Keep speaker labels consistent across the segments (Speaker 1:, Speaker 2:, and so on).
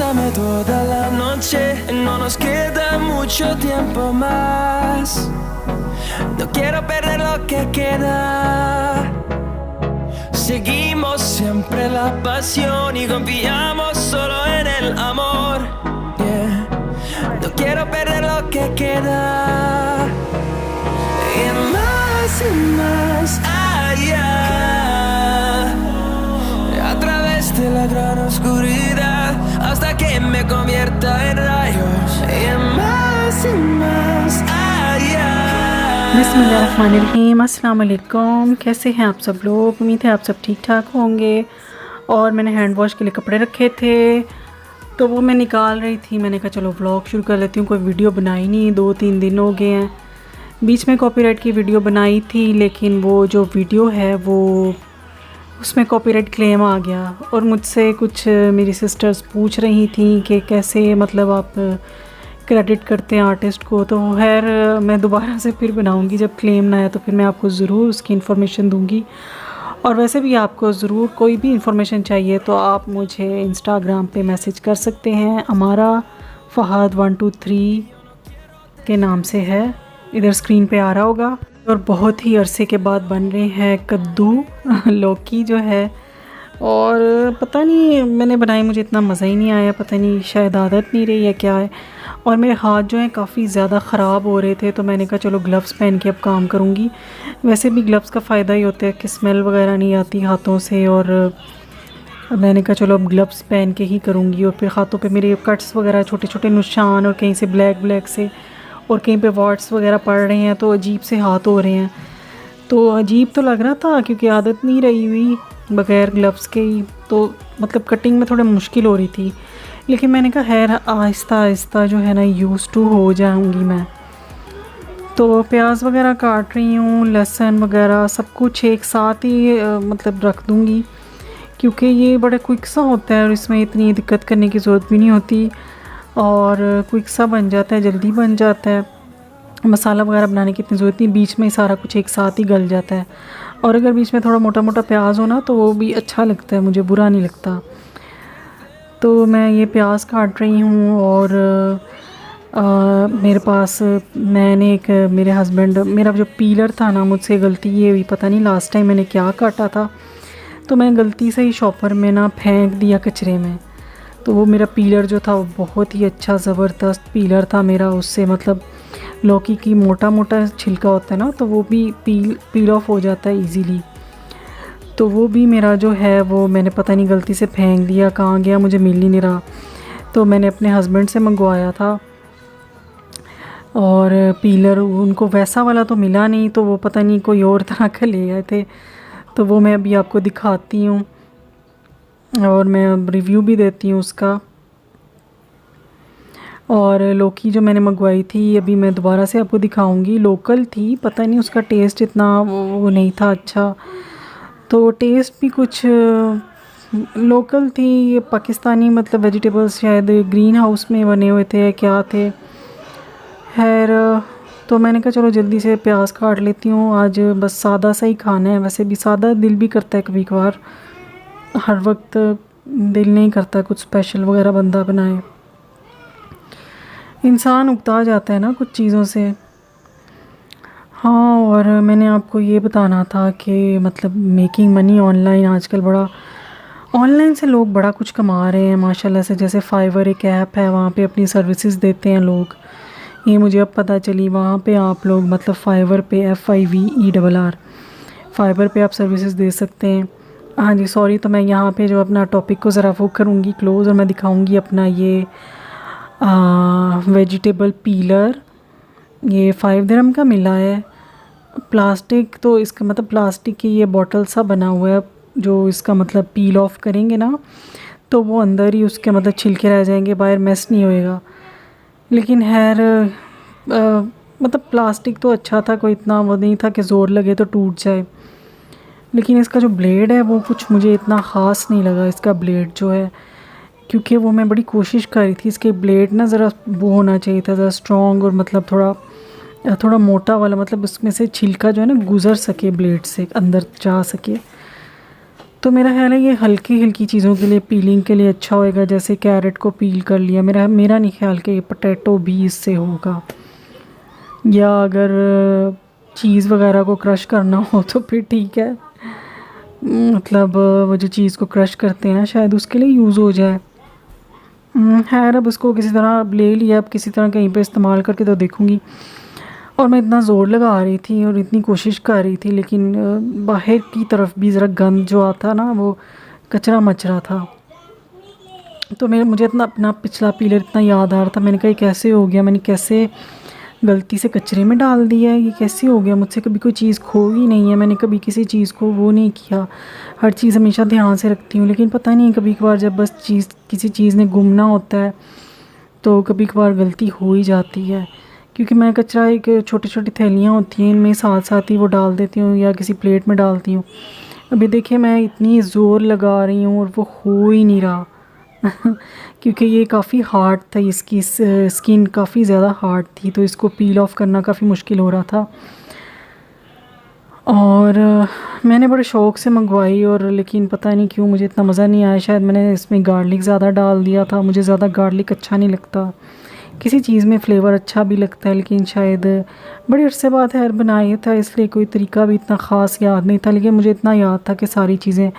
Speaker 1: Bésame toda la noche, no nos queda mucho tiempo más. No quiero perder lo que queda. Seguimos siempre la pasión y confiamos solo en el amor. Yeah. No quiero perder lo que queda. Y más allá, a través de la gran oscuridad, hasta que me convierta en rayos. Y más allá.
Speaker 2: बिस्मिल्लाहिर्रहमानिर्रहीम, अस्सलाम वालेकुम। कैसे हैं आप सब लोग? उम्मीद है आप सब ठीक ठाक होंगे। और मैंने हैंड वॉश के लिए कपड़े रखे थे तो वो मैं निकाल रही थी। मैंने कहा चलो व्लॉग शुरू कर लेती हूँ। कोई वीडियो बनाई नहीं, 2-3 दिन हो गए हैं। बीच में कॉपीराइट की वीडियो बनाई थी, लेकिन वो जो वीडियो है वो उसमें कॉपीराइट क्लेम आ गया। और मुझसे कुछ मेरी सिस्टर्स पूछ रही थी कि कैसे मतलब आप क्रेडिट करते हैं आर्टिस्ट को। तो खैर मैं दोबारा से फिर बनाऊंगी, जब क्लेम ना आया तो फिर मैं आपको ज़रूर उसकी इन्फॉर्मेशन दूंगी। और वैसे भी आपको ज़रूर कोई भी इन्फॉर्मेशन चाहिए तो आप मुझे इंस्टाग्राम पे मैसेज कर सकते हैं। हमारा फ़हद 123 के नाम से है, इधर स्क्रीन पे आ रहा होगा। और बहुत ही अरसे के बाद बन रहे हैं कद्दू लौकी जो है। और पता नहीं मैंने बनाई, मुझे इतना मज़ा ही नहीं आया। पता नहीं शायद आदत नहीं रही है क्या है। और मेरे हाथ जो हैं काफ़ी ज़्यादा ख़राब हो रहे थे तो मैंने कहा चलो ग्लव्स पहन के अब काम करूँगी। वैसे भी ग्लव्स का फ़ायदा ही होता है कि स्मेल वगैरह नहीं आती हाथों से। और मैंने कहा चलो अब ग्लव्स पहन के ही करूँगी। और फिर हाथों पे मेरे कट्स वगैरह, छोटे छोटे निशान, और कहीं से ब्लैक से, और कहीं पे वॉट्स वगैरह पड़ रहे हैं तो अजीब से हाथ हो रहे हैं। तो अजीब तो लग रहा था क्योंकि आदत नहीं रही हुई बग़ैर ग्लव्स के ही, तो मतलब कटिंग में थोड़ा मुश्किल हो रही थी। लेकिन मैंने कहा खैर आहिस्ता आहिस्ता जो है ना यूज़ टू हो जाऊंगी मैं। तो प्याज वगैरह काट रही हूँ, लहसुन वगैरह सब कुछ एक साथ ही मतलब रख दूँगी क्योंकि ये बड़ा क्विक सा होता है और इसमें इतनी दिक्कत करने की ज़रूरत भी नहीं होती। और क्विक सा बन जाता है, जल्दी बन जाता है। मसाला वगैरह बनाने की इतनी ज़रूरत नहीं, बीच में ही सारा कुछ एक साथ ही गल जाता है। और अगर बीच में थोड़ा मोटा मोटा प्याज हो ना तो वो भी अच्छा लगता है, मुझे बुरा नहीं लगता। तो मैं ये प्याज काट रही हूँ। और मेरे पास मैंने एक मेरे हस्बैंड, मेरा जो पीलर था ना, मुझसे गलती ये हुई, पता नहीं लास्ट टाइम मैंने क्या काटा था, तो मैंने गलती से ही शॉपर में ना फेंक दिया कचरे में। तो वो मेरा पीलर जो था वो बहुत ही अच्छा ज़बरदस्त पीलर था मेरा। उससे मतलब लौकी की मोटा मोटा छिलका होता है ना, तो वो भी पील ऑफ हो जाता है इजीली। तो वो भी मेरा जो है वो मैंने पता नहीं गलती से फेंक दिया, कहाँ गया मुझे मिल ही नहीं रहा। तो मैंने अपने हस्बैंड से मंगवाया था और पीलर उनको वैसा वाला तो मिला नहीं, तो वो पता नहीं कोई और तरह का ले आए थे। तो वो मैं अभी आपको दिखाती हूँ और मैं अब रिव्यू भी देती हूँ उसका। और लौकी जो मैंने मंगवाई थी अभी मैं दोबारा से आपको दिखाऊंगी। लोकल थी, पता नहीं उसका टेस्ट इतना वो नहीं था अच्छा। तो टेस्ट भी कुछ लोकल थी, पाकिस्तानी मतलब वेजिटेबल्स शायद ग्रीन हाउस में बने हुए थे, क्या थे खैर। तो मैंने कहा चलो जल्दी से प्याज काट लेती हूँ, आज बस सादा सा ही खाना है। वैसे भी सादा दिल भी करता है कभी कभार, हर वक्त दिल नहीं करता कुछ स्पेशल वगैरह बंदा बनाए। इंसान उगता जाता है ना कुछ चीज़ों से। हाँ, और मैंने आपको ये बताना था कि मतलब मेकिंग मनी ऑनलाइन, आजकल बड़ा ऑनलाइन से लोग बड़ा कुछ कमा रहे हैं माशाल्लाह से। जैसे फाइवर एक ऐप है, वहाँ पे अपनी सर्विसेज देते हैं लोग। ये मुझे अब पता चली, वहाँ पे आप लोग मतलब फाइवर पे FIVER फाइवर पे आप सर्विसेज दे सकते हैं। हाँ जी सॉरी, तो मैं यहाँ पे जो अपना टॉपिक को ज़रा वो करूँगी क्लोज़, और मैं दिखाऊँगी अपना ये वेजिटेबल पीलर। ये 5 दिरहम का मिला है। प्लास्टिक, तो इसका मतलब प्लास्टिक की ये बॉटल सा बना हुआ है, जो इसका मतलब पील ऑफ करेंगे ना तो वो अंदर ही उसके मतलब छिलके रह जाएंगे, बाहर मेस नहीं होएगा। लेकिन खैर मतलब प्लास्टिक तो अच्छा था, कोई इतना वो नहीं था कि ज़ोर लगे तो टूट जाए। लेकिन इसका जो ब्लेड है वो कुछ मुझे इतना ख़ास नहीं लगा, इसका ब्लेड जो है, क्योंकि वो मैं बड़ी कोशिश कर रही थी इसके ब्लेड ना ज़रा वो होना चाहिए था, ज़रा स्ट्रॉन्ग और मतलब थोड़ा मोटा वाला, मतलब उसमें से छिलका जो है ना गुज़र सके, ब्लेड से अंदर जा सके। तो मेरा ख्याल है ये हल्की हल्की चीज़ों के लिए पीलिंग के लिए अच्छा होएगा। जैसे कैरेट को पील कर लिया, मेरा नहीं ख्याल कि ये पोटैटो भी इससे होगा। या अगर चीज़ वगैरह को क्रश करना हो तो फिर ठीक है, मतलब वो जो चीज़ को क्रश करते हैं ना, शायद उसके लिए यूज़ हो जाए। खैर अब उसको किसी तरह ले लिया, अब किसी तरह कहीं पे इस्तेमाल करके तो देखूँगी। और मैं इतना ज़ोर लगा रही थी और इतनी कोशिश कर रही थी, लेकिन बाहर की तरफ भी ज़रा गंद जो आता ना, वो कचरा मच रहा था। तो मुझे इतना अपना पिछला पीलर इतना याद आ रहा था। मैंने कहा ये कैसे हो गया, मैंने कैसे गलती से कचरे में डाल दिया है, ये कैसे हो गया मुझसे। कभी कोई चीज़ खो ही नहीं है, मैंने कभी किसी चीज़ को वो नहीं किया, हर चीज़ हमेशा ध्यान से रखती हूँ। लेकिन पता नहीं कभी कभार जब बस किसी चीज़ ने गुम ना होता है तो कभी कभार गलती हो ही जाती है। क्योंकि मैं कचरा एक छोटी छोटी थैलियाँ होती हैं, इनमें साथ साथ ही वो डाल देती हूँ या किसी प्लेट में डालती हूँ। अभी देखिए मैं इतनी ज़ोर लगा रही हूँ और वो हो ही नहीं रहा क्योंकि ये काफ़ी हार्ड था, इसकी स्किन काफ़ी ज़्यादा हार्ड थी, तो इसको पील ऑफ करना काफ़ी मुश्किल हो रहा था। और मैंने बड़े शौक़ से मंगवाई, और लेकिन पता नहीं क्यों मुझे इतना मज़ा नहीं आया। शायद मैंने इसमें गार्लिक ज़्यादा डाल दिया था, मुझे ज़्यादा गार्लिक अच्छा नहीं लगता। किसी चीज़ में फ्लेवर अच्छा भी लगता है, लेकिन शायद बड़े अरसे बाद खैर बनाया था, इसलिए कोई तरीका भी इतना ख़ास याद नहीं था। लेकिन मुझे इतना याद था कि सारी चीज़ें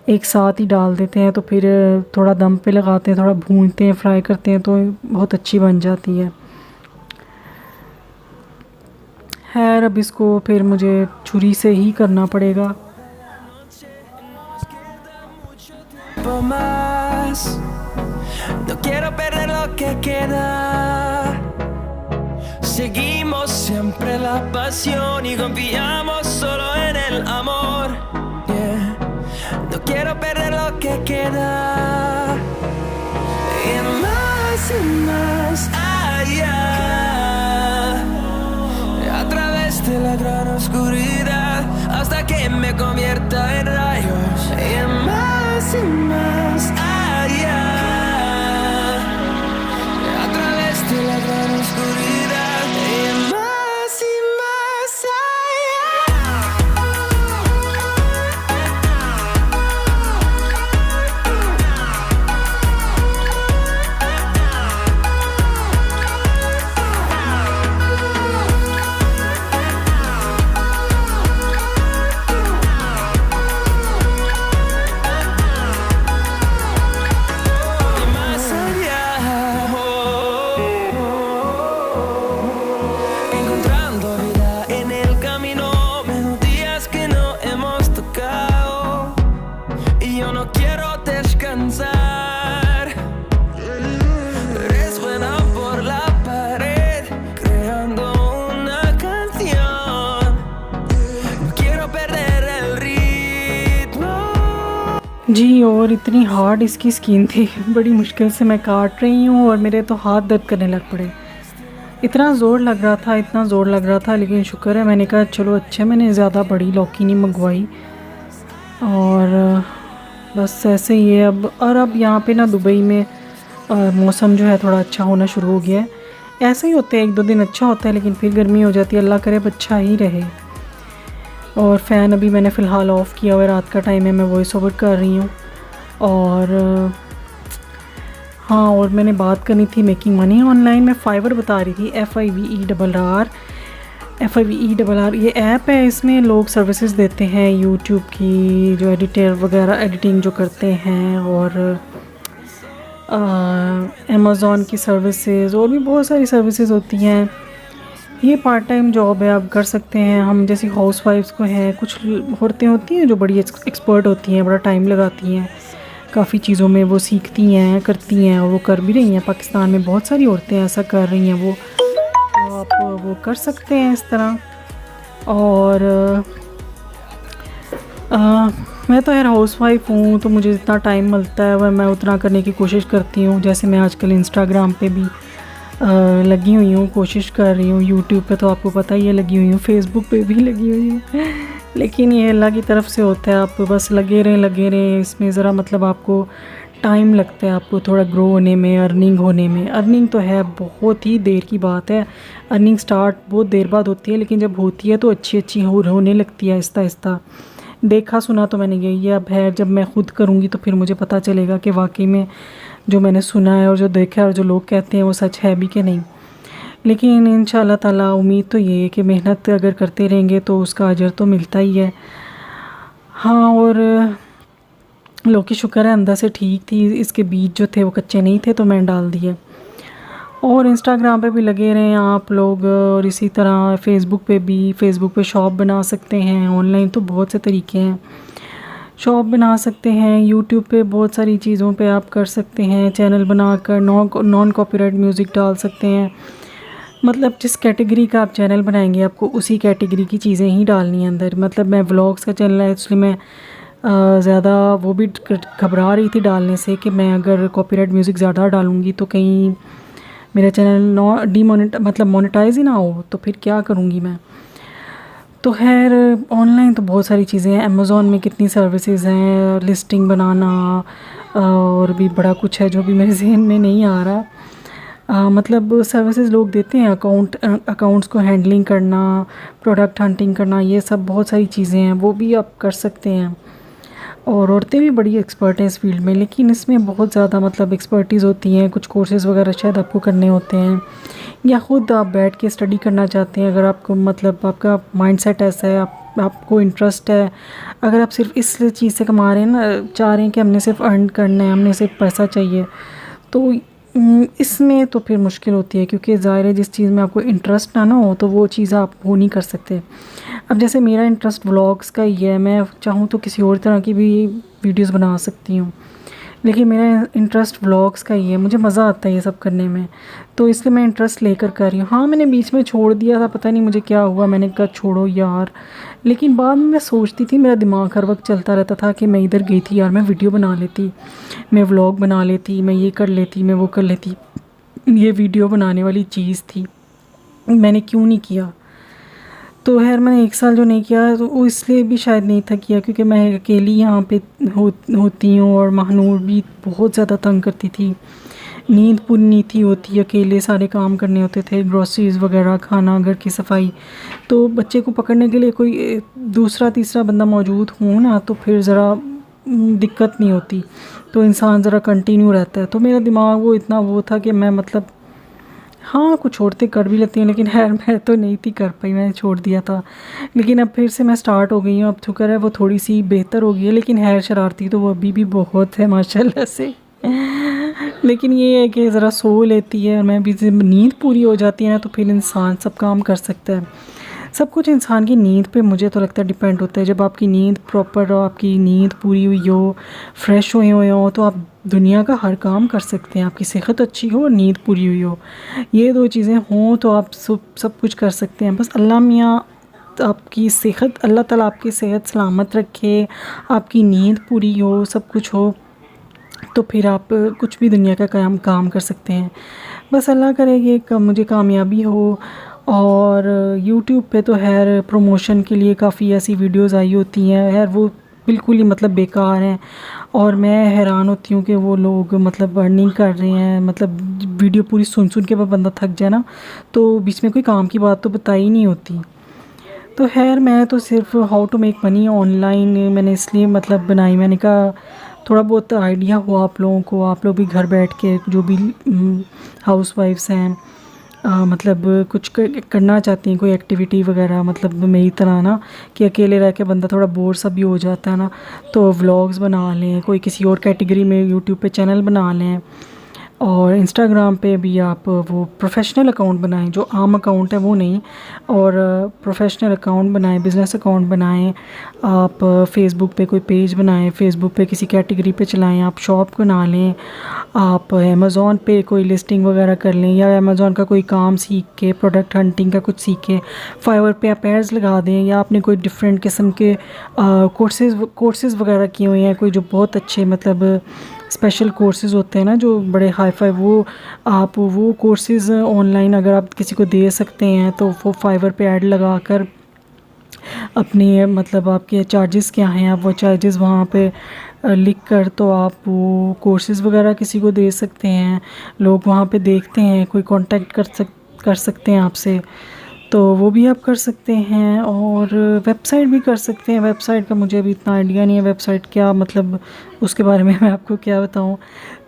Speaker 2: एक साथ ही डाल देते हैं, तो फिर थोड़ा दम पे लगाते हैं, थोड़ा भूनते हैं, फ्राई करते हैं, तो बहुत अच्छी बन जाती है। खैर अब इसको फिर मुझे छुरी से ही करना पड़ेगा।
Speaker 1: No quiero perder lo que queda. Seguimos siempre la pasión y confiamos solo en el amor. Yeah. No quiero perder lo que queda. Y más allá. A través de la gran oscuridad hasta que me convierta en rayos. Y más allá. De la gran oscuridad y más
Speaker 2: जी, और इतनी hard इसकी skin थी, बड़ी मुश्किल से मैं काट रही हूँ और मेरे तो हाथ दर्द करने लग पड़े। इतना ज़ोर लग रहा था, लेकिन शुक्र है मैंने कहा चलो अच्छा, मैंने ज़्यादा बड़ी लौकी नहीं मंगवाई। और बस ऐसे ही है अब। और अब यहाँ पे ना दुबई में मौसम जो है थोड़ा अच्छा होना शुरू हो गया है। ऐसे ही होते हैं, एक दो दिन अच्छा होता है लेकिन फिर गर्मी हो जाती है। अल्लाह करे अब अच्छा ही रहे। और फ़ैन अभी मैंने फ़िलहाल ऑफ़ किया हुआ है, रात का टाइम है, मैं वॉइस ओवर कर रही हूँ। और हाँ, और मैंने बात करनी थी मेकिंग मनी ऑनलाइन। मैं फाइवर बता रही थी, FIVERR ये ऐप है। इसमें लोग सर्विसेज देते हैं यूट्यूब की, जो एडिटर वगैरह एडिटिंग जो करते हैं, और अमेज़ॉन की सर्विसेज, और भी बहुत सारी सर्विसेज होती हैं। ये पार्ट टाइम जॉब है, आप कर सकते हैं। हम जैसी हाउस वाइफ्स को हैं, कुछ औरतें होती हैं जो बड़ी एक्सपर्ट होती हैं, बड़ा टाइम लगाती हैं, काफ़ी चीज़ों में वो सीखती हैं, करती हैं, और वो कर भी रही हैं। पाकिस्तान में बहुत सारी औरतें ऐसा कर रही हैं, वो तो आप वो कर सकते हैं इस तरह। और मैं तो यार हाउस वाइफ हूँ, तो मुझे जितना टाइम मिलता है वह मैं उतना करने की कोशिश करती हूँ। जैसे मैं आजकल इंस्टाग्राम पे भी लगी हुई हूँ, कोशिश कर रही हूँ। यूट्यूब पे तो आपको पता ही है लगी हुई हूँ, फेसबुक पे भी लगी हुई हूँ। लेकिन ये अल्लाह की तरफ से होता है, आप बस लगे रहें। इसमें ज़रा मतलब आपको टाइम लगता है, आपको थोड़ा ग्रो होने में, अर्निंग होने में। अर्निंग तो है, बहुत ही देर की बात है। अर्निंग स्टार्ट बहुत देर बाद होती है, लेकिन जब होती है तो अच्छी होने लगती है आहिस्ता आहिस्ता। देखा सुना तो मैंने यही है, अब है जब मैं ख़ुद करूँगी तो फिर मुझे पता चलेगा कि वाकई में जो मैंने सुना है और जो देखा है और जो लोग कहते हैं वो सच है भी कि नहीं। लेकिन इंशाल्लाह ताला उम्मीद तो ये है कि मेहनत अगर करते रहेंगे तो उसका अजर तो मिलता ही है। हाँ, और लोग की शुक्र है अंदर से ठीक थी, इसके बीज जो थे वो कच्चे नहीं थे तो मैंने डाल दिए। और इंस्टाग्राम पे भी लगे रहें आप लोग, और इसी तरह फ़ेसबुक पे भी, फ़ेसबुक पे शॉप बना सकते हैं। ऑनलाइन तो बहुत से तरीके हैं, शॉप बना सकते हैं। यूट्यूब पे बहुत सारी चीज़ों पे आप कर सकते हैं, चैनल बनाकर नॉन कॉपीराइट म्यूज़िक डाल सकते हैं। मतलब जिस कैटेगरी का आप चैनल बनाएंगे आपको उसी कैटेगरी की चीज़ें ही डालनी है अंदर। मतलब मैं व्लॉग्स का चैनल है इसलिए मैं ज़्यादा वो भी घबरा रही थी डालने से कि मैं अगर कॉपीराइट म्यूज़िक ज़्यादा डालूँगी तो कहीं मेरा चैनल मतलब मोनेटाइज ही ना हो, तो फिर क्या करूँगी मैं। तो खैर ऑनलाइन तो बहुत सारी चीज़ें हैं, अमेज़ॉन में कितनी सर्विसेज हैं, लिस्टिंग बनाना और भी बड़ा कुछ है जो भी मेरे जहन में नहीं आ रहा। मतलब सर्विसेज लोग देते हैं, अकाउंट्स को हैंडलिंग करना, प्रोडक्ट हंटिंग करना, ये सब बहुत सारी चीज़ें हैं, वो भी आप कर सकते हैं। और औरतें भी बड़ी एक्सपर्ट हैं इस फील्ड में, लेकिन इसमें बहुत ज़्यादा मतलब एक्सपर्टीज़ होती हैं। कुछ कोर्सेज़ वगैरह शायद आपको करने होते हैं, या ख़ुद आप बैठ के स्टडी करना चाहते हैं। अगर आपको मतलब आपका माइंडसेट ऐसा है, आपको इंटरेस्ट है, अगर आप सिर्फ इस चीज़ से कमा रहे हैं ना, चाह रहे हैं कि हमने सिर्फ अर्न करना है, हमने सिर्फ पैसा चाहिए, तो इसमें तो फिर मुश्किल होती है, क्योंकि ज़ाहिर है जिस चीज़ में आपको इंटरेस्ट ना हो तो वो चीज़ आप वो नहीं कर सकते। अब जैसे मेरा इंटरेस्ट व्लॉग्स का ही है, मैं चाहूँ तो किसी और तरह की भी वीडियोस बना सकती हूँ, लेकिन मेरा इंटरेस्ट व्लॉग्स का ही है, मुझे मज़ा आता है ये सब करने में, तो इसलिए मैं इंटरेस्ट लेकर कर रही हूँ। हाँ, मैंने बीच में छोड़ दिया था, पता नहीं मुझे क्या हुआ, मैंने कहा छोड़ो यार, लेकिन बाद में मैं सोचती थी, मेरा दिमाग हर वक्त चलता रहता था कि मैं इधर गई थी यार, मैं वीडियो बना लेती, मैं व्लॉग बना लेती, मैं ये कर लेती, मैं वो कर लेती, ये वीडियो बनाने वाली चीज़ थी, मैंने क्यों नहीं किया। तो खैर मैंने 1 साल जो नहीं किया तो वो इसलिए भी शायद नहीं था किया क्योंकि मैं अकेली यहाँ पे होती हूँ, और महानूर भी बहुत ज़्यादा तंग करती थी, नींद पूरी नहीं थी होती, अकेले सारे काम करने होते थे, ग्रोसरीज़ वगैरह, खाना, घर की सफाई। तो बच्चे को पकड़ने के लिए कोई दूसरा तीसरा बंदा मौजूद हो ना, तो फिर ज़रा दिक्कत नहीं होती, तो इंसान ज़रा कंटिन्यू रहता है। तो मेरा दिमाग वो इतना वो था कि मैं मतलब हाँ, कुछ औरतें कर भी लेती हैं, लेकिन खैर मैं तो नहीं थी कर पाई, मैंने छोड़ दिया था। लेकिन अब फिर से मैं स्टार्ट हो गई हूँ, अब शुक्र है वो थोड़ी सी बेहतर हो गई है, लेकिन खैर शरारती तो वो अभी भी बहुत है माशाल्लाह से। लेकिन ये है कि ज़रा सो लेती है, और मैं भी जब नींद पूरी हो जाती है ना तो फिर इंसान सब काम कर सकता है। सब कुछ इंसान की नींद पे मुझे तो लगता है डिपेंड होता है। जब आपकी नींद प्रॉपर हो, आपकी नींद पूरी हुई हो, फ्रेश हुए हो, तो आप दुनिया का हर काम कर सकते हैं। आपकी सेहत अच्छी हो और नींद पूरी हुई हो, ये 2 चीज़ें हों तो आप सब कुछ कर सकते हैं। बस अल्लाह मियाँ आपकी सेहत, अल्लाह ताला आपकी सेहत सलामत रखे, आपकी नींद पूरी हो, सब कुछ हो, तो फिर आप कुछ भी दुनिया का काम कर सकते हैं। बस अल्लाह करे कि मुझे कामयाबी हो। और यूट्यूब पे तो खैर प्रमोशन के लिए काफ़ी ऐसी वीडियोस आई होती हैं, खैर वो बिल्कुल ही मतलब बेकार हैं, और मैं हैरान होती हूँ कि वो लोग मतलब अर्निंग कर रहे हैं। मतलब वीडियो पूरी सुन के बंदा थक जाए ना, तो बीच में कोई काम की बात तो बताई नहीं होती। तो खैर मैं तो सिर्फ how to make money online मैंने इसलिए मतलब बनाई, मैंने कहा थोड़ा बहुत आइडिया हुआ आप लोगों को, आप लोग भी घर बैठ के जो भी हाउसवाइफ्स हैं मतलब कुछ करना चाहती हैं, कोई एक्टिविटी वगैरह, मतलब मेरी तरह ना कि अकेले रह के बंदा थोड़ा बोर सा भी हो जाता है ना, तो व्लॉग्स बना लें, कोई किसी और कैटेगरी में यूट्यूब पे चैनल बना लें, और इंस्टाग्राम पे भी आप वो प्रोफेशनल अकाउंट बनाएं, जो आम अकाउंट है वो नहीं, और प्रोफेशनल अकाउंट बनाएं, बिज़नेस अकाउंट बनाएं। आप फेसबुक पे कोई पेज बनाएं, फेसबुक पे किसी कैटेगरी पे चलाएं, आप शॉप बना लें, आप अमेज़ॉन पे कोई लिस्टिंग वगैरह कर लें, या अमेज़ॉन का कोई काम सीख के, प्रोडक्ट हंटिंग का कुछ सीख के फाइवर पे आप एड्स लगा दें, या आपने कोई डिफरेंट किस्म के कोर्सेज़ वगैरह किए हुए हैं, कोई जो बहुत अच्छे मतलब स्पेशल कोर्सेज़ होते हैं ना जो बड़े हाई फाई, वो आप वो कोर्सेज़ ऑनलाइन अगर आप किसी को दे सकते हैं तो वो फाइवर पे ऐड लगा कर अपनी मतलब आपके चार्जेस क्या हैं, आप वो चार्जेस वहाँ पे लिख कर तो आप वो कोर्सेज़ वगैरह किसी को दे सकते हैं। लोग वहाँ पे देखते हैं, कोई कांटेक्ट कर सकते हैं आपसे। तो वो भी आप कर सकते हैं, और वेबसाइट भी कर सकते हैं। वेबसाइट का मुझे अभी इतना आइडिया नहीं है, वेबसाइट क्या मतलब उसके बारे में मैं आपको क्या बताऊं।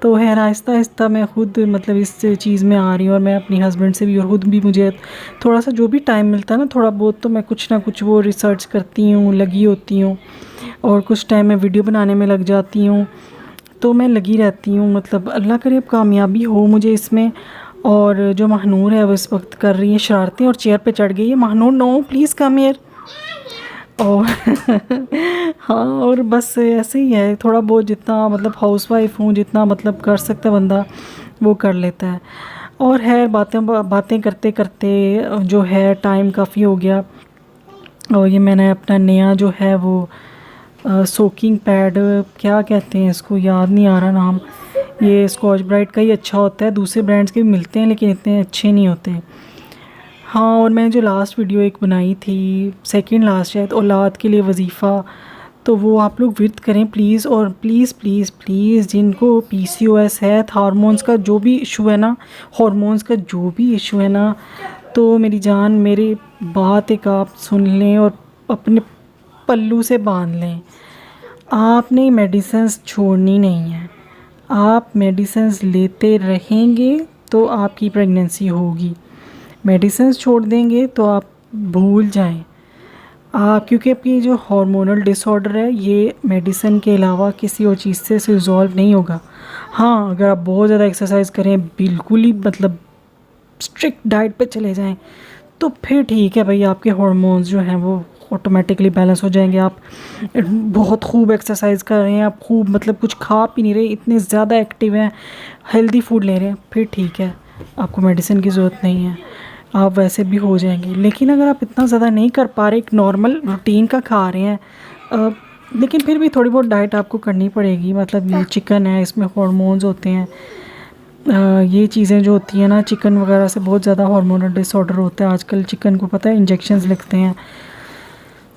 Speaker 2: तो है आहिस्ता आहिस्ता मैं ख़ुद मतलब इस चीज़ में आ रही हूँ, और मैं अपनी हस्बैंड से भी और ख़ुद भी मुझे थोड़ा सा जो भी टाइम मिलता है ना, थोड़ा बहुत तो मैं कुछ ना कुछ वो रिसर्च करती हूँ, लगी होती हूँ, और कुछ टाइम मैं वीडियो बनाने में लग जाती हूँ। तो मैं लगी रहती हूँ, मतलब अल्लाह करे अब कामयाबी हो मुझे इसमें। और जो महानूर है वो इस वक्त कर रही है शरारतें और चेयर पे चढ़ गई है। Mahnoor no please come here. और हाँ, और बस ऐसे ही है, थोड़ा बहुत जितना मतलब हाउसवाइफ हूँ, जितना मतलब कर सकता है बंदा वो कर लेता है। और है बातें बातें करते करते जो है टाइम काफ़ी हो गया, और ये मैंने अपना नया जो है वो सोकिंग पैड, क्या कहते हैं इसको, याद नहीं आ रहा नाम। ये स्कॉच ब्राइट का ही अच्छा होता है, दूसरे ब्रांड्स के भी मिलते हैं लेकिन इतने अच्छे नहीं होते। हाँ, और मैंने जो लास्ट वीडियो एक बनाई थी, सेकंड लास्ट शायद, औलाद के लिए वजीफ़ा, तो वो आप लोग विर्द करें प्लीज़। और प्लीज़ प्लीज़ प्लीज़ जिनको PCOS है, हार्मोन्स का जो भी इशू है ना, हार्मोन्स का जो भी इशू है ना, तो मेरी जान मेरी बात एक आप सुन लें और अपने पल्लू से बांध लें। आपने मेडिसिन्स छोड़नी नहीं है, आप मेडिसिन्स लेते रहेंगे तो आपकी प्रेगनेंसी होगी। मेडिसिन्स छोड़ देंगे तो आप भूल जाएं। क्योंकि आपकी जो हार्मोनल डिसऑर्डर है ये मेडिसिन के अलावा किसी और चीज़ से रिजॉल्व नहीं होगा। हाँ, अगर आप बहुत ज़्यादा एक्सरसाइज करें, बिल्कुल ही मतलब स्ट्रिक्ट डाइट पे चले जाएं, तो फिर ठीक है भाई, आपके हार्मोन्स जो हैं वो ऑटोमेटिकली बैलेंस हो जाएंगे। आप बहुत खूब एक्सरसाइज कर रहे हैं, आप खूब मतलब कुछ खा पी नहीं रहे, इतने ज़्यादा एक्टिव हैं, हेल्दी फूड ले रहे हैं, फिर ठीक है, आपको मेडिसिन की ज़रूरत नहीं है, आप वैसे भी हो जाएंगे। लेकिन अगर आप इतना ज़्यादा नहीं कर पा रहे, एक नॉर्मल रूटीन का खा रहे हैं, लेकिन फिर भी थोड़ी बहुत डाइट आपको करनी पड़ेगी। मतलब ये चिकन है, इसमें हार्मोन्स होते हैं, ये चीज़ें जो होती हैं ना, चिकन वगैरह से बहुत ज़्यादा हार्मोनल डिसऑर्डर होता है आजकल। चिकन को पता है इंजेक्शंस लिखते हैं,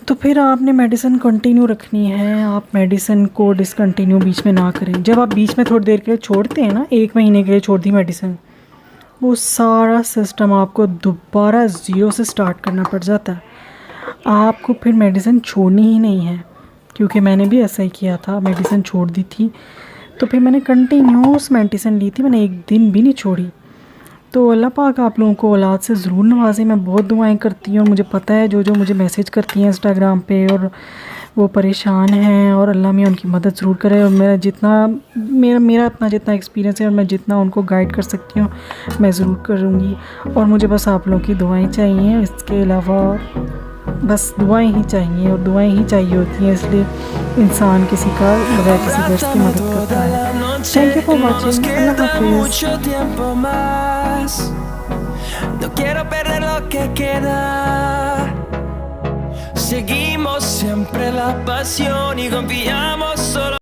Speaker 2: तो फिर आपने मेडिसिन कंटिन्यू रखनी है। आप मेडिसिन को डिसकंटिन्यू बीच में ना करें। जब आप बीच में थोड़ी देर के लिए छोड़ते हैं ना, 1 महीने के लिए छोड़ दी मेडिसिन, वो सारा सिस्टम आपको दोबारा ज़ीरो से स्टार्ट करना पड़ जाता है। आपको फिर मेडिसिन छोड़नी ही नहीं है, क्योंकि मैंने भी ऐसा ही किया था, मेडिसिन छोड़ दी थी, तो फिर मैंने कंटिन्यूस मेडिसिन ली थी, मैंने एक दिन भी नहीं छोड़ी। तो अल्लाह पाक आप लोगों को औलाद से ज़रूर नवाजे। मैं बहुत दुआएं करती हूँ, और मुझे पता है जो मुझे मैसेज करती हैं इंस्टाग्राम पे, और वो परेशान हैं, और अल्लाह में उनकी मदद ज़रूर करे। और मेरा अपना जितना एक्सपीरियंस है और मैं जितना उनको गाइड कर सकती हूँ मैं ज़रूर करूँगी। और मुझे बस आप लोगों की दुआएं चाहिए, इसके अलावा बस दुआएं ही चाहिए, और दुआएं ही चाहिए होती हैं, इसलिए इंसान किसी का बगैर किसी दोस्त की मदद करता है। Thank you for watching. अल्लाह हाफिज़।
Speaker 1: No quiero perder lo que queda. Seguimos siempre la pasión y confiamos solo